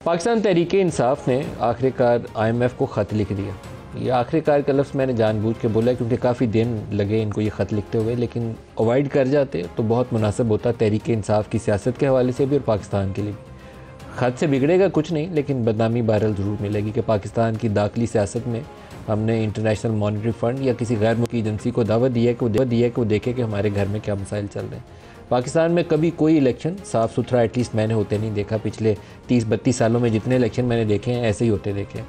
پاکستان تحریک انصاف نے آخر کار آئی M F کو خط لکھ دیا. یہ آخر کار کا لفظ میں نے جان بوجھ کے بولا کیونکہ کافی دن لگے ان کو یہ خط لکھتے ہوئے, لیکن اوائڈ کر جاتے تو بہت مناسب ہوتا تحریک انصاف کی سیاست کے حوالے سے بھی اور پاکستان کے لیے بھی. خط سے بگڑے گا کچھ نہیں, لیکن بدنامی بہرحال ضرور ملے گی کہ پاکستان کی داخلی سیاست میں ہم نے انٹرنیشنل مانیٹری فنڈ یا کسی غیر ملکی ایجنسی کو دعوت دی ہے کہ وہ دیکھے کہ ہمارے گھر میں کیا مسائل چل رہے ہیں. پاکستان میں کبھی کوئی الیکشن صاف ستھرا ایٹ لیسٹ میں نے ہوتے نہیں دیکھا. پچھلے 30-32 سالوں میں جتنے الیکشن میں نے دیکھے ہیں ایسے ہی ہوتے دیکھے ہیں.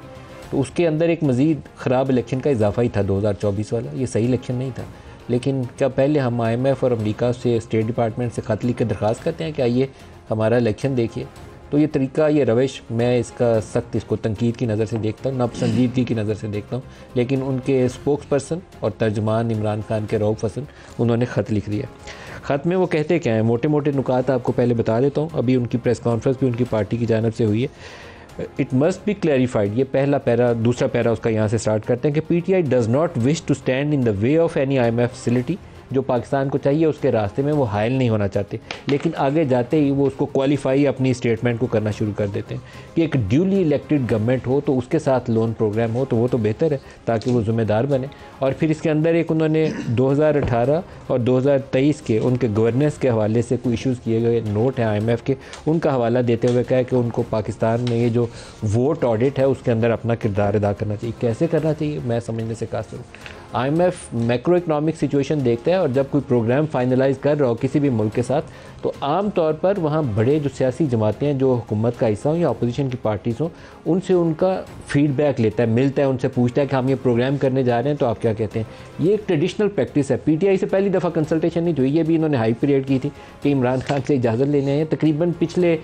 تو اس کے اندر ایک مزید خراب الیکشن کا اضافہ ہی تھا 2024 والا. یہ صحیح الیکشن نہیں تھا. لیکن کیا پہلے ہم آئی ایم ایف اور امریکہ سے اسٹیٹ ڈپارٹمنٹ سے خط لکھ کے درخواست کرتے ہیں کہ آئیے ہمارا الیکشن دیکھیے؟ تو یہ طریقہ, یہ روش, میں اس کا سخت اس کو تنقید کی نظر سے دیکھتا ہوں, ناپسندیدگی کی نظر سے دیکھتا ہوں. لیکن ان کے اسپوکس پرسن اور ترجمان عمران خان کے رؤف حسن, انہوں نے خط لکھ دیا. خط میں وہ کہتے کیا ہیں, موٹے موٹے نکات آپ کو پہلے بتا دیتا ہوں. ابھی ان کی پریس کانفرنس بھی ان کی پارٹی کی جانب سے ہوئی ہے. اٹ مسٹ بی کلیریفائڈ, یہ پہلا پیرا, دوسرا پیرا اس کا یہاں سے سٹارٹ کرتے ہیں کہ P T I does not wish to stand in the way of any I M F facility. جو پاکستان کو چاہیے اس کے راستے میں وہ حائل نہیں ہونا چاہتے, لیکن آگے جاتے ہی وہ اس کو کوالیفائی اپنی اسٹیٹمنٹ کو کرنا شروع کر دیتے ہیں کہ ایک ڈیولی الیکٹڈ گورنمنٹ ہو تو اس کے ساتھ لون پروگرام ہو تو وہ تو بہتر ہے تاکہ وہ ذمہ دار بنے. اور پھر اس کے اندر ایک انہوں نے 2018 اور 2023 کے ان کے گورننس کے حوالے سے کوئی ایشوز کیے گئے نوٹ ہیں آئی ایم ایف کے, ان کا حوالہ دیتے ہوئے کہا کہ ان کو پاکستان میں یہ جو ووٹ آڈٹ ہے اس کے اندر اپنا کردار ادا کرنا چاہیے. کیسے کرنا چاہیے میں سمجھنے سے قاصر ہوں. I M F macro economic situation دیکھتا ہے اور جب کوئی پروگرام فائنلائز کر رہا ہو کسی بھی ملک کے ساتھ تو عام طور پر وہاں بڑے جو سیاسی جماعتیں ہیں جو حکومت کا حصہ ہوں یا اپوزیشن کی پارٹیز ہوں ان سے ان کا فیڈ بیک لیتا ہے, ملتا ہے, ان سے پوچھتا ہے کہ ہم یہ پروگرام کرنے جا رہے ہیں تو آپ کیا کہتے ہیں. یہ ایک ٹریڈیشنل پریکٹس ہے. پی ٹی آئی سے پہلی دفعہ کنسلٹیشن نہیں ہوئی, یہ بھی انہوں نے ہائی پیریڈ کی تھی کہ عمران خان سے اجازت لینے ہیں. تقریباً پچھلے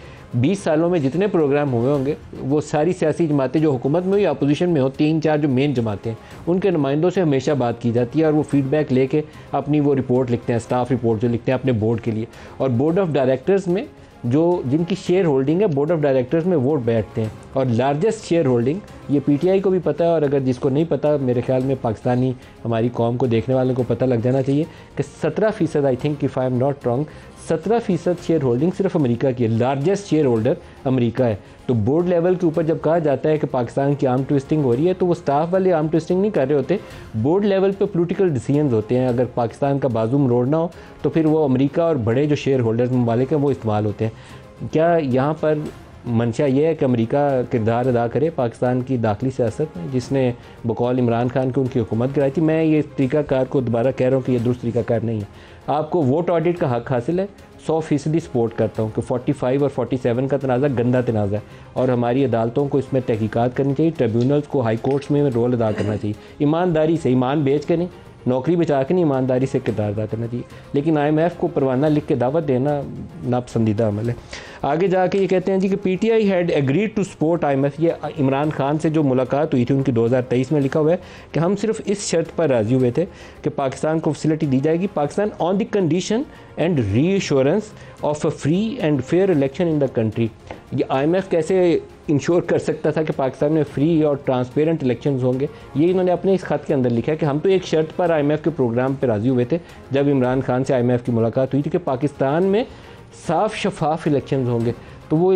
20 سالوں میں جتنے پروگرام ہوئے ہوں گے وہ ساری سیاسی جماعتیں جو حکومت میں ہو یا اپوزیشن میں ہو, 3-4 جو مین جماعتیں ہیں ان کے نمائندوں سے ہمیشہ بات کی جاتی ہے اور وہ فیڈ بیک لے کے اپنی وہ رپورٹ لکھتے ہیں, اسٹاف رپورٹ جو لکھتے ہیں اپنے بورڈ کے لیے. اور بورڈ آف ڈائریکٹرز میں جن کی شیئر ہولڈنگ ہے بورڈ آف ڈائریکٹرز میں ووٹ بیٹھتے ہیں اور لارجسٹ شیئر ہولڈنگ یہ پی ٹی آئی کو بھی پتہ ہے, اور اگر جس کو نہیں پتہ میرے خیال میں پاکستانی ہماری قوم کو دیکھنے والوں کو پتہ لگ جانا چاہیے کہ 17% I think if I am not wrong 17% share holding صرف امریکہ کی ہے. لارجسٹ شیئر ہولڈر امریکہ ہے. تو بورڈ لیول کے اوپر جب کہا جاتا ہے کہ پاکستان کی آرم ٹوئسٹنگ ہو رہی ہے تو وہ سٹاف والے آرم ٹوئسٹنگ نہیں کر رہے ہوتے, بورڈ لیول پہ پولیٹیکل ڈیسیژنز ہوتے ہیں. اگر پاکستان کا بازو مروڑنا ہو تو پھر وہ امریکہ اور بڑے جو شیئر ہولڈرز ممالک ہیں وہ استعمال ہوتے ہیں. کیا یہاں پر منشا یہ ہے کہ امریکہ کردار ادا کرے پاکستان کی داخلی سیاست میں جس نے بقول عمران خان کی ان کی حکومت کرائی تھی؟ میں یہ طریقہ کار کو دوبارہ کہہ رہا ہوں کہ یہ درست طریقہ کار نہیں ہے. آپ کو ووٹ آڈٹ کا حق حاصل ہے, 100% سپورٹ کرتا ہوں کہ 45 اور 47 کا تنازع گندا تنازع ہے اور ہماری عدالتوں کو اس میں تحقیقات کرنی چاہیے, ٹریبیونلز کو ہائی کورٹس میں رول ادا کرنا چاہیے, ایمانداری سے, ایمان بیچ کے نہیں, نوکری بچا کے نہیں, ایمانداری سے کردار ادا کرنا چاہیے. لیکن آئی ایم ایف کو پروانہ لکھ کے دعوت دینا ناپسندیدہ عمل ہے. آگے جا کے یہ کہتے ہیں جی کہ P T I had agreed to support I M F. یہ عمران خان سے جو ملاقات ہوئی تھی ان کی 2023 میں لکھا ہوا ہے کہ ہم صرف اس شرط پر راضی ہوئے تھے کہ پاکستان کو فیسلٹی دی جائے گی, Pakistan on the condition and reassurance of a free and fair election in the country. یہ آئی ایم ایف کیسے انشور کر سکتا تھا کہ پاکستان میں فری اور ٹرانسپیرنٹ الیکشنز ہوں گے؟ یہ انہوں نے اپنے اس خط کے اندر لکھا ہے کہ ہم تو ایک شرط پر آئی ایم ایف کے پروگرام پہ راضی ہوئے تھے جب عمران خان سے آئی ایم ایف کی ملاقات ہوئی تھی کہ پاکستان میں صاف شفاف الیکشنز ہوں گے. تو وہ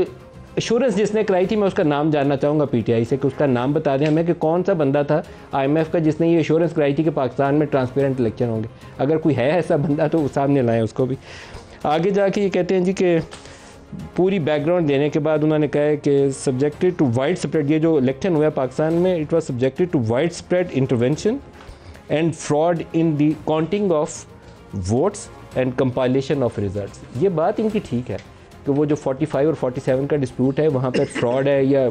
ایشورنس جس نے کرائی تھی میں اس کا نام جاننا چاہوں گا پی ٹی آئی سے کہ اس کا نام بتا دیں ہمیں کہ کون سا بندہ تھا آئی ایم ایف کا جس نے یہ ایشورنس کرائی تھی کہ پاکستان میں ٹرانسپیرنٹ الیکشن ہوں گے. اگر کوئی ہے ایسا بندہ تو وہ سامنے لائیں اس کو بھی. آگے جا کے یہ کہتے ہیں جی کہ پوری بیک گراؤنڈ دینے کے بعد انہوں نے کہا ہے کہ سبجیکٹڈ ٹو وائڈ اسپریڈ, یہ جو الیکشن ہوا ہے پاکستان میں it was subjected to widespread intervention and fraud in the counting of votes and compilation of results. یہ بات ان کی ٹھیک ہے کہ وہ جو 45 اور 47 کا ڈسپیوٹ ہے وہاں پہ فراڈ ہے یا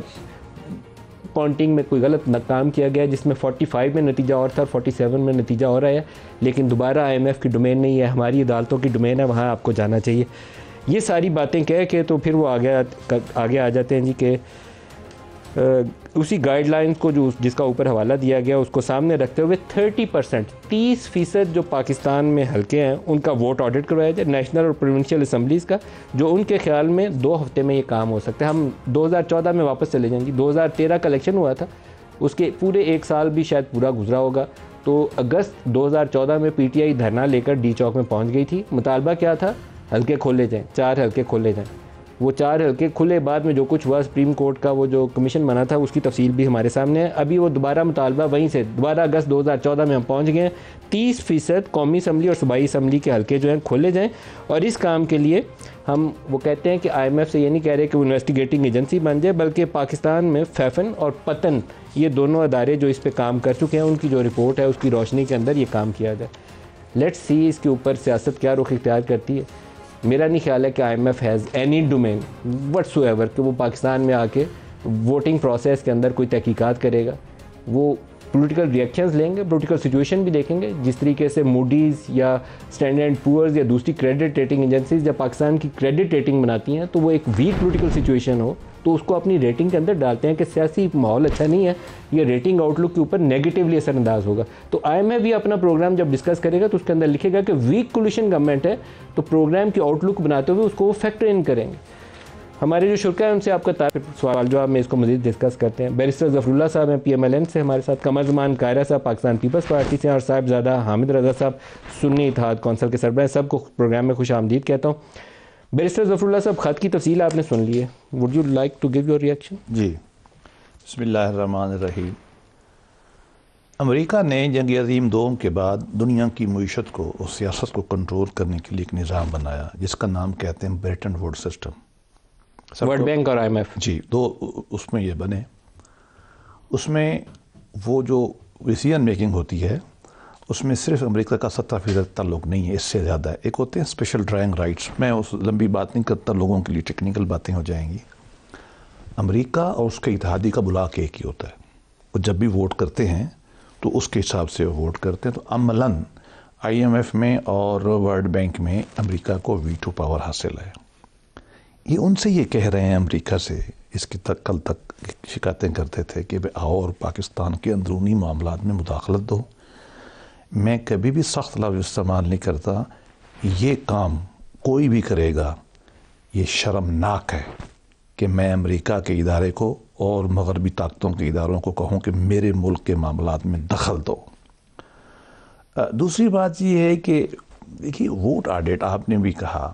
کاؤنٹنگ میں کوئی غلط کام کیا گیا جس میں 45 میں نتیجہ اور تھا 47 میں نتیجہ اور آیا, لیکن دوبارہ آئی ایم ایف کی ڈومین نہیں ہے, ہماری عدالتوں کی ڈومین ہے, وہاں آپ کو جانا چاہیے. یہ ساری باتیں کہہ کے تو پھر وہ آگے آ جاتے ہیں جی کہ اسی گائیڈ لائنز کو جس کا اوپر حوالہ دیا گیا اس کو سامنے رکھتے ہوئے 30% جو پاکستان میں حلقے ہیں ان کا ووٹ آڈٹ کروایا جائے, نیشنل اور پروونشل اسمبلیز کا, جو ان کے خیال میں 2 ہفتے میں یہ کام ہو سکتا ہے. ہم 2014 میں واپس چلے جائیں گے, 2013 کا الیکشن ہوا تھا, اس کے پورے 1 سال بھی شاید پورا گزرا ہوگا. تو اگست 2014 میں پی ٹی آئی دھرنا لے کر ڈی چوک میں پہنچ گئی تھی. مطالبہ کیا تھا؟ حلقے کھولے جائیں, 4 حلقے کھولے جائیں. وہ 4 حلقے کھلے، بعد میں جو کچھ ہوا سپریم کورٹ کا وہ جو کمیشن بنا تھا اس کی تفصیل بھی ہمارے سامنے ہے. ابھی وہ دوبارہ مطالبہ وہیں سے دوبارہ اگست 2014 میں ہم پہنچ گئے ہیں. 30% قومی اسمبلی اور صوبائی اسمبلی کے حلقے جو ہیں کھولے جائیں. اور اس کام کے لیے ہم وہ کہتے ہیں کہ IMF سے یہ نہیں کہہ رہے کہ وہ انویسٹیگیٹنگ ایجنسی بن جائے، بلکہ پاکستان میں فیفن اور پتن یہ دونوں ادارے جو اس پہ کام کر چکے ہیں ان کی جو رپورٹ ہے اس کی روشنی کے اندر یہ کام کیا جائے. لیٹس سی اس کے اوپر سیاست کیا رخ اختیار کرتی ہے. میرا نہیں خیال ہے کہ IMF has any domain what's ever کہ وہ پاکستان میں آ کے ووٹنگ پروسیس کے اندر کوئی تحقیقات کرے گا. وہ پولیٹیکل ریئیکشنز لیں گے، پولیٹیکل سچویشن بھی دیکھیں گے. جس طریقے سے موڈیز یا اسٹینڈرڈ اینڈ پورز یا دوسری کریڈٹ ریٹنگ ایجنسیز جب پاکستان کی کریڈٹ ریٹنگ بناتی ہیں تو وہ ایک ویک پولیٹیکل سچویشن ہو تو اس کو اپنی ریٹنگ کے اندر ڈالتے ہیں کہ سیاسی ماحول اچھا نہیں ہے، یہ ریٹنگ آؤٹ لک کے اوپر نیگیٹیولی اثر انداز ہوگا. تو IMF بھی اپنا پروگرام جب ڈسکس کرے گا تو اس کے اندر لکھے گا کہ ویک کولیشن گورنمنٹ ہے، تو پروگرام کی آؤٹ لک بناتے ہوئے اس کو وہ فیکٹر ان کریں گے. ہمارے جو شرکا ہیں ان سے آپ کا سوال جواب میں اس کو مزید ڈسکس کرتے ہیں. بیرسٹر ظفر اللہ صاحب ہیں PMLN سے ہمارے ساتھ، قمر زمان قاہرہ صاحب پاکستان پیپلز پارٹی سے، اور صاحبزادہ حامد رضا صاحب سنی اتحاد کونسل کے سربراہ. سب کو پروگرام میں خوش آمدید کہتا ہوں. بیرسٹر ظفر اللہ صاحب، خط کی تفصیل آپ نے سن لی ہے، would you like to give your reaction? جی، بسم اللہ الرحمن الرحیم. امریکہ نے جنگ عظیم دوم کے بعد دنیا کی معیشت کو اور سیاست کو کنٹرول کرنے کے لیے ایک نظام بنایا جس کا نام کہتے ہیں Britain would system. World bank اور IMF جی، دو اس میں یہ بنے. اس میں وہ جو ڈیسیژن میکنگ ہوتی ہے اس میں صرف امریکہ کا 70% تعلق نہیں ہے، اس سے زیادہ ہے. ایک ہوتے ہیں اسپیشل ڈرائنگ رائٹس. میں اس لمبی بات نہیں کرتا، لوگوں کے لیے ٹیکنیکل باتیں ہو جائیں گی. امریکہ اور اس کے اتحادی کا بلاک ایک ہی ہوتا ہے. وہ جب بھی ووٹ کرتے ہیں تو اس کے حساب سے وہ ووٹ کرتے ہیں. تو عملاً IMF میں اور ورلڈ بینک میں امریکہ کو ویٹو پاور حاصل ہے. یہ ان سے یہ کہہ رہے ہیں امریکہ سے، اس کی کل تک شکایتیں کرتے تھے کہ آؤ اور پاکستان کے اندرونی معاملات میں مداخلت دو. میں کبھی بھی سخت لفظ استعمال نہیں کرتا. یہ کام کوئی بھی کرے گا یہ شرمناک ہے کہ میں امریکہ کے ادارے کو اور مغربی طاقتوں کے اداروں کو کہوں کہ میرے ملک کے معاملات میں دخل دو. دوسری بات یہ ہے کہ دیکھیے ووٹ آڈٹ آپ نے بھی کہا،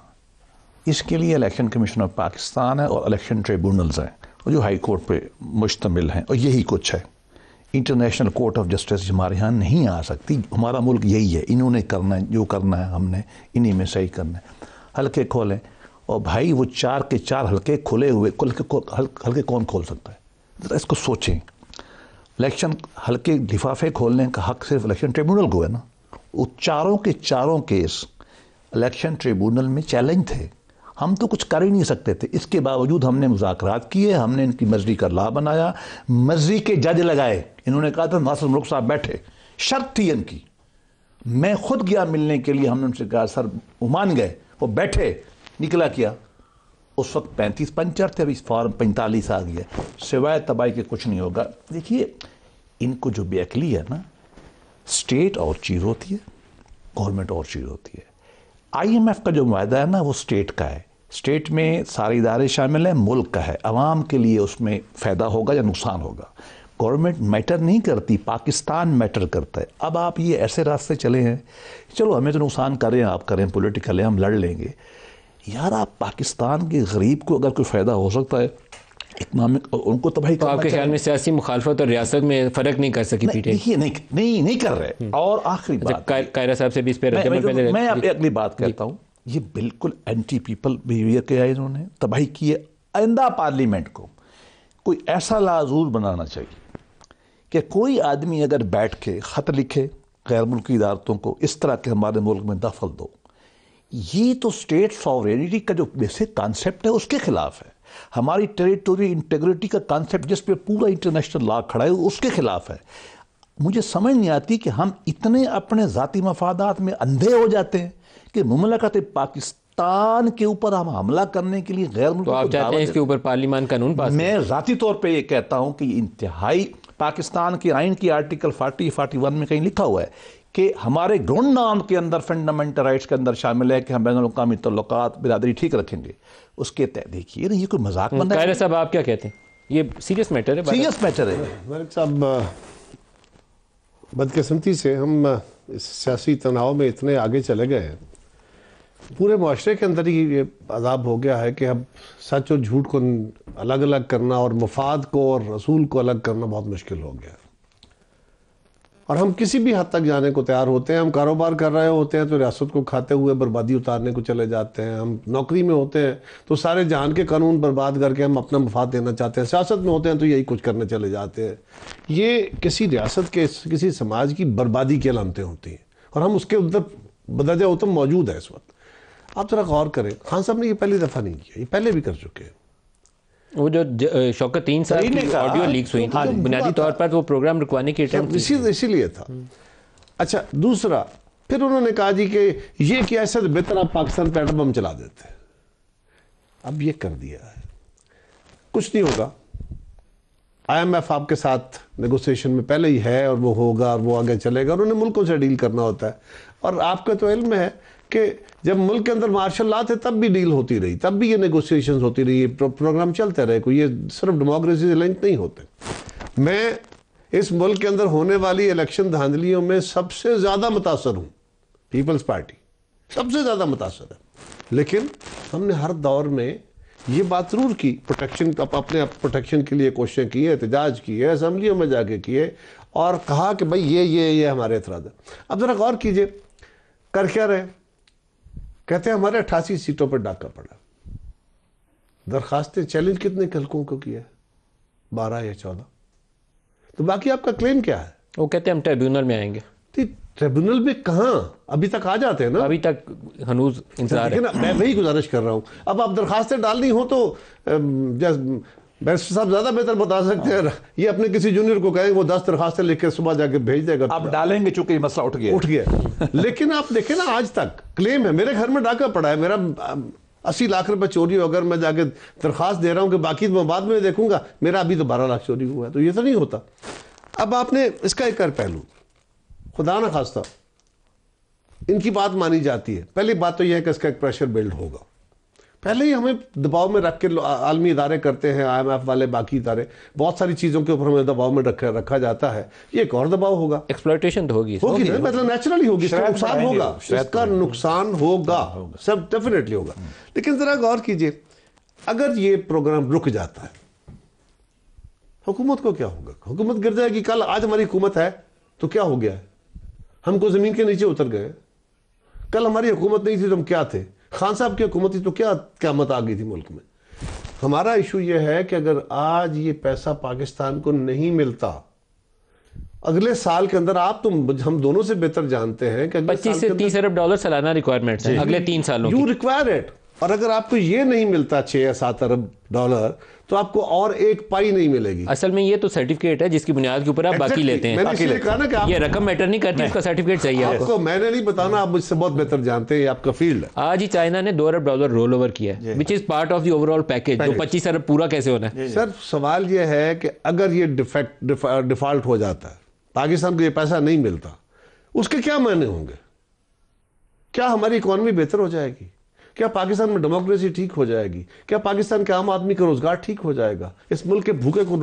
اس کے لیے الیکشن کمیشن آف پاکستان ہے اور الیکشن ٹریبونلز ہیں جو ہائی کورٹ پہ مشتمل ہیں، اور یہی کچھ ہے. انٹرنیشنل کورٹ آف جسٹس ہمارے ہاں نہیں آ سکتی. ہمارا ملک یہی ہے، انہوں نے کرنا ہے جو کرنا ہے، ہم نے انہی میں صحیح کرنا ہے. حلقے کھولیں، اور بھائی وہ 4 کے 4 حلقے کھلے ہوئے، حلقے کون کھول سکتا ہے؟ ذرا اس کو سوچیں. الیکشن حلقے لفافے کھولنے کا حق صرف الیکشن ٹریبونل کو ہے نا. وہ چاروں کے چاروں کیس الیکشن ٹریبونل میں چیلنج تھے. ہم تو کچھ کر ہی نہیں سکتے تھے. اس کے باوجود ہم نے مذاکرات کیے، ہم نے ان کی مرضی کا لا بنایا، مرضی کے جج لگائے. انہوں نے کہا تھا ناصر ملک صاحب بیٹھے، شرط تھی ان کی. میں خود گیا ملنے کے لیے، ہم نے ان سے کہا سر، وہ مان گئے، وہ بیٹھے. نکلا کیا؟ اس وقت 35 پنچر تھے، ابھی فارم 45 آ گیا. سوائے تباہی کے کچھ نہیں ہوگا. دیکھیے ان کو جو بے عقلی ہے نا، اسٹیٹ اور چیز ہوتی ہے، گورنمنٹ اور چیز ہوتی ہے. IMF کا جو معاہدہ ہے نا وہ اسٹیٹ کا ہے. اسٹیٹ میں سارے ادارے شامل ہیں، ملک کا ہے، عوام کے لیے اس میں فائدہ ہوگا یا نقصان ہوگا. گورنمنٹ میٹر نہیں کرتی، پاکستان میٹر کرتا ہے. اب آپ یہ ایسے راستے چلے ہیں، چلو ہمیں تو نقصان کریں، آپ کریں، پولیٹیکل ہے، ہم لڑ لیں گے. یار آپ پاکستان کے غریب کو اگر کوئی فائدہ ہو سکتا ہے اکنامک، اور ان کو تباہی کرنا، تو آپ کے خیال میں سیاسی مخالفت اور ریاست میں فرق نہیں کر سکی PTI؟ دیکھیے نہیں کر رہے. اور آخری بات قاہرہ صاحب سے بھی اس پہ میں اگلی بات کہتا ہوں، یہ بالکل اینٹی پیپل بیہیویئر کیا ہے. انہوں نے تباہی کی ہے. آئندہ پارلیمنٹ کو کوئی ایسا لا ضرور بنانا چاہیے کہ کوئی آدمی اگر بیٹھ کے خط لکھے غیر ملکی ادارتوں کو اس طرح کے ہمارے ملک میں دخل دو، یہ تو اسٹیٹ ساورینٹی کا جو بیسک کانسیپٹ ہے اس کے خلاف ہے. ہماری ٹیریٹوری انٹیگریٹی کا کانسیپٹ جس پہ پورا انٹرنیشنل لا کھڑا ہے اس کے خلاف ہے. مجھے سمجھ نہیں آتی کہ ہم اتنے اپنے ذاتی مفادات میں اندھے ہو جاتے ہیں کہ مملکت پاکستان کے اوپر ہم حملہ کرنے کے لیے غیر ملکی. تو آپ چاہتے ہیں اس کے اوپر پارلیمان قانون پاس؟ میں ذاتی طور پہ یہ کہتا ہوں کہ انتہائی پاکستان کے آئین کی آرٹیکل 40-41 میں کہیں لکھا ہوا ہے کہ ہمارے گراؤنڈ نام کے اندر فنڈامنٹل رائٹس کے اندر شامل ہے کہ ہم بین الاقوامی تعلقات برادری ٹھیک رکھیں گے. اس کے تحت دیکھیے یہ کوئی مذاق بن رہا ہے. قاہرہ صاحب آپ کیا کہتے ہیں؟ یہ سیریس میٹر ہے. سیریس میٹر ہے ملک صاحب. بدقسمتی سے ہم اس سیاسی تناؤ میں اتنے آگے چلے گئے ہیں پورے معاشرے کے اندر ہی یہ عذاب ہو گیا ہے کہ اب سچ اور جھوٹ کو الگ الگ کرنا اور مفاد کو اور رسول کو الگ کرنا بہت مشکل ہو گیا ہے. اور ہم کسی بھی حد تک جانے کو تیار ہوتے ہیں. ہم کاروبار کر رہے ہوتے ہیں تو ریاست کو کھاتے ہوئے بربادی اتارنے کو چلے جاتے ہیں. ہم نوکری میں ہوتے ہیں تو سارے جہان کے قانون برباد کر کے ہم اپنا مفاد دینا چاہتے ہیں. سیاست میں ہوتے ہیں تو یہی کچھ کرنے چلے جاتے ہیں. یہ کسی ریاست کے کسی سماج کی بربادی کی علامتیں ہوتی ہیں اور ہم اس کے اندر بدرجہ اتم موجود ہے اس وقت. آپ ذرا غور کریں, خان صاحب نے یہ پہلی دفعہ نہیں کیا, یہ پہلے بھی کر چکے ہیں. وہ جو شوکت 3 سال کی آڈیو لیکس ہوئی تھی بنیادی طور پر وہ پروگرام رکوانے کی اٹیمپٹ اسی لیے تھا. اچھا دوسرا, پھر انہوں نے کہا جی کہ یہ کیا ایسا بہتر آپ پاکستان پہ ایٹم بم چلا دیتے ہیں. اب یہ کر دیا ہے, کچھ نہیں ہوگا. IMF آپ کے ساتھ نیگوسیشن میں پہلے ہی ہے اور وہ ہوگا اور وہ آگے چلے گا. انہوں نے ملکوں سے ڈیل کرنا ہوتا ہے. اور آپ کا تو علم ہے کہ جب ملک کے اندر مارشل لا تھے تب بھی ڈیل ہوتی رہی, تب بھی یہ نیگوسیشنز ہوتی رہی, پروگرام چلتے رہے. کوئی یہ صرف ڈیموکریسی سے لنک نہیں ہوتے. میں اس ملک کے اندر ہونے والی الیکشن دھاندلیوں میں سب سے زیادہ متاثر ہوں. پیپلز پارٹی سب سے زیادہ متاثر ہے. لیکن ہم نے ہر دور میں یہ بات ضرور کی, پروٹیکشن اپنے پروٹیکشن کے لیے کوششیں کی ہے, احتجاج کی ہے, اسمبلیوں میں جا کے کیے اور کہا کہ بھائی یہ ہمارے اعتراض ہے. اب ذرا غور کیجئے کر کیا رہے. کہتے ہیں ہمارے 88 سیٹوں پر ڈاکہ پڑا. درخواستیں چیلنج کتنے حلقوں کو کیا ہے؟ 12 یا 14. تو باقی آپ کا کلیم کیا ہے؟ وہ کہتے ہیں ہم ٹریبیونل میں آئیں گے. ٹریبیونل میں کہاں, ابھی تک آ جاتے ہیں نا, ابھی تک ہنوز انتظار ہے. میں وہی گزارش کر رہا ہوں. اب آپ درخواستیں ڈالنی ہو تو بیرسٹر صاحب زیادہ بہتر بتا سکتے ہیں. یہ اپنے کسی جونیئر کو کہیں وہ 10 درخواستیں لکھ کے صبح جا کے بھیج دے گا. آپ ڈالیں گے چونکہ یہ مسئلہ اٹھ گیا. لیکن آپ دیکھیں نا, آج تک کلیم ہے میرے گھر میں ڈاکہ پڑا ہے, میرا 80 لاکھ روپے چوری ہو, اگر میں جا کے درخواست دے رہا ہوں کہ باقی میں بعد میں دیکھوں گا, میرا ابھی تو 12 لاکھ چوری ہوا ہے. تو یہ تو نہیں ہوتا. اب آپ نے اس کا ایک اور پہلو, خدا نہ خواستہ ان کی بات مانی جاتی ہے. پہلی بات تو یہ ہے کہ اس کا ایک پریشر بلڈ ہوگا. پہلے ہی ہمیں دباؤ میں رکھ کے عالمی ادارے کرتے ہیں, IMF والے, باقی ادارے, بہت ساری چیزوں کے اوپر ہمیں دباؤ میں رکھا جاتا ہے. یہ ایک اور دباؤ ہوگا, ایکسپلائٹیشن تو ہوگی نا, مطلب نیچرلی ہوگی. اس کا نقصان ہوگا, اس کا نقصان ہوگا, سب ڈیفینیٹلی ہوگا. لیکن ذرا غور کیجئے, اگر یہ پروگرام رک جاتا ہے حکومت کو کیا ہوگا؟ حکومت گر جائے گی. کل آج ہماری حکومت ہے تو کیا ہو گیا ہے؟ ہم کو زمین کے نیچے اتر گئے. کل ہماری حکومت نہیں تھی تو ہم کیا تھے؟ خان صاحب کی حکومت تھی تو کیا قیامت آ گئی تھی ملک میں. ہمارا ایشو یہ ہے کہ اگر آج یہ پیسہ پاکستان کو نہیں ملتا, اگلے سال کے اندر آپ ہم دونوں سے بہتر جانتے ہیں کہ 25 سے 30 ارب ڈالر سالانہ ریکوائرمنٹ ہے اگلے 3 سالوں کی. You require it. اور اگر آپ کو یہ نہیں ملتا 6 یا 7 ارب ڈالر تو آپ کو اور ایک پائی نہیں ملے گی. اصل میں یہ تو سرٹیفکیٹ ہے جس کی بنیاد کے اوپر آپ باقی لیتے ہیں. میں نے اس لیے کہا نا کہ یہ رقم میٹر نہیں کرتی, اس کا سرٹیفکیٹ چاہیے آپ کو. میں نے نہیں بتانا, آپ مجھ سے بہت بہتر جانتے ہیں, یہ آپ کا فیلڈ ہے. آج ہی چائنا نے 2 ارب ڈالر رول اوور کیا ہے, which is part of the overall package. جو 25 ارب پورا کیسے ہونا ہے؟ سر سوال یہ ہے کہ اگر یہ ڈیفالٹ ہو جاتا ہے, پاکستان کو یہ پیسہ نہیں ملتا, اس کے کیا معنی ہوں گے؟ کیا ہماری اکانومی بہتر ہو جائے گی؟ کیا پاکستان میں ڈیموکریسی ٹھیک ہو جائے گی؟ کیا پاکستان کے عام آدمی کا روزگار ٹھیک ہو جائے گا؟ اس ملک کے بھوکے کو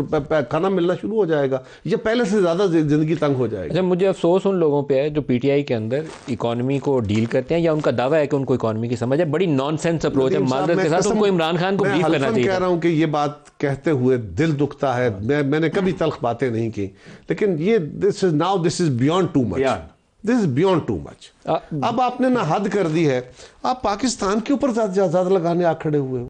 کھانا ملنا شروع ہو جائے گا؟ یا پہلے سے زیادہ زندگی تنگ ہو جائے گی؟ مجھے افسوس ان لوگوں پہ ہے جو پی ٹی آئی کے اندر اکانومی کو ڈیل کرتے ہیں, یا ان کا دعویٰ ہے کہ ان کو اکانومی کی سمجھ ہے. بڑی نان سینس اپروچ ہے. معذرت کے ساتھ ان کو عمران خان کو بریف کرنا چاہیے. میں کہہ رہا ہوں کہ یہ بات کہتے ہوئے دل دکھتا ہے. میں نے کبھی تلخ باتیں نہیں کی, لیکن یہ this is beyond too much. This is beyond too much. اب آپ نے نہ حد کر دی ہے, آپ پاکستان کے اوپر زیادہ لگانے آ کھڑے ہوئے ہو.